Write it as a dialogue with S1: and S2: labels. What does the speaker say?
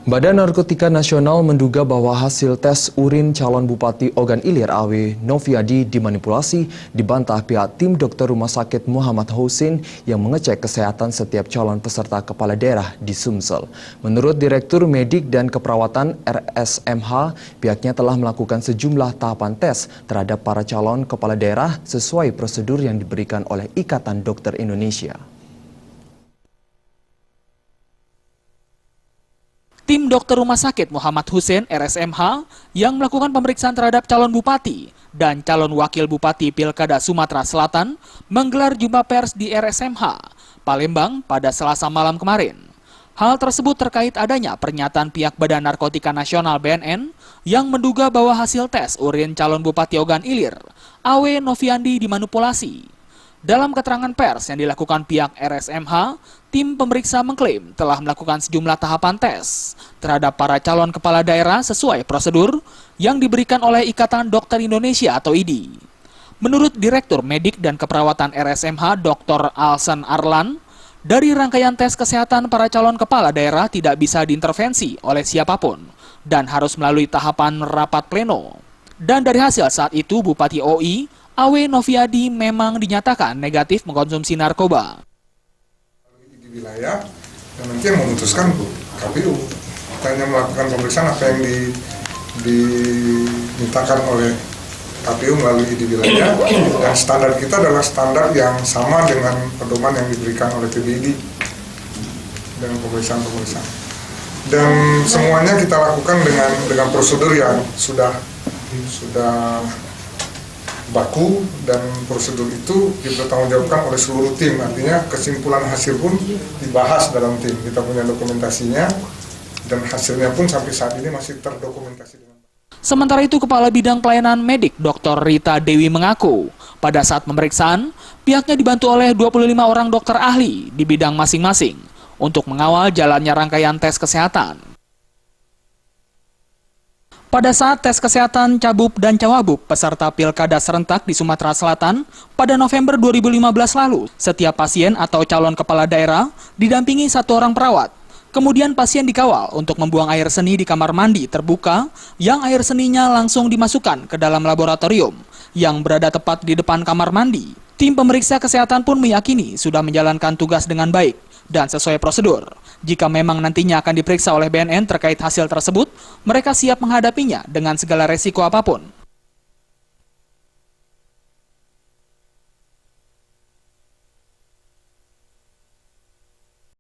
S1: Badan Narkotika Nasional menduga bahwa hasil tes urin calon Bupati Ogan Ilir Awe Noviadi dimanipulasi, dibantah pihak tim dokter Rumah Sakit Muhammad Hussein yang mengecek kesehatan setiap calon peserta kepala daerah di Sumsel. Menurut Direktur Medik dan Keperawatan RSMH, pihaknya telah melakukan sejumlah tahapan tes terhadap para calon kepala daerah sesuai prosedur yang diberikan oleh Ikatan Dokter Indonesia.
S2: Tim dokter Rumah Sakit Muhammad Hussein RSMH yang melakukan pemeriksaan terhadap calon bupati dan calon wakil bupati Pilkada Sumatera Selatan menggelar jumpa pers di RSMH, Palembang pada Selasa malam kemarin. Hal tersebut terkait adanya pernyataan pihak Badan Narkotika Nasional BNN yang menduga bahwa hasil tes urin calon Bupati Ogan Ilir, Awe Noviadi dimanipulasi. Dalam keterangan pers yang dilakukan pihak RSMH, tim pemeriksa mengklaim telah melakukan sejumlah tahapan tes terhadap para calon kepala daerah sesuai prosedur yang diberikan oleh Ikatan Dokter Indonesia atau IDI. Menurut Direktur Medik dan Keperawatan RSMH Dr. Alsan Arlan, dari rangkaian tes kesehatan para calon kepala daerah tidak bisa diintervensi oleh siapapun dan harus melalui tahapan rapat pleno. Dan dari hasil saat itu Bupati OI, Awe Noviadi memang dinyatakan negatif mengkonsumsi narkoba.
S3: Di wilayah dan nanti yang memutuskan KPU. Kita hanya melakukan pemeriksaan apa yang dimintakan oleh KPU melalui di wilayah, dan standar kita adalah standar yang sama dengan pedoman yang diberikan oleh PBID dengan pemeriksaan. Dan semuanya kita lakukan dengan prosedur yang sudah baku, dan prosedur itu dipertanggungjawabkan oleh seluruh tim. Artinya kesimpulan hasil pun dibahas dalam tim. Kita punya dokumentasinya dan hasilnya pun sampai saat ini masih terdokumentasi.
S2: Sementara itu Kepala Bidang Pelayanan Medik Dr. Rita Dewi mengaku pada saat pemeriksaan pihaknya dibantu oleh 25 orang dokter ahli di bidang masing-masing untuk mengawal jalannya rangkaian tes kesehatan. Pada saat tes kesehatan Cabup dan Cawabuk peserta Pilkada serentak di Sumatera Selatan pada November 2015 lalu, setiap pasien atau calon kepala daerah didampingi satu orang perawat. Kemudian pasien dikawal untuk membuang air seni di kamar mandi terbuka yang air seninya langsung dimasukkan ke dalam laboratorium yang berada tepat di depan kamar mandi. Tim pemeriksa kesehatan pun meyakini sudah menjalankan tugas dengan baik dan sesuai prosedur. Jika memang nantinya akan diperiksa oleh BNN terkait hasil tersebut, mereka siap menghadapinya dengan segala resiko apapun.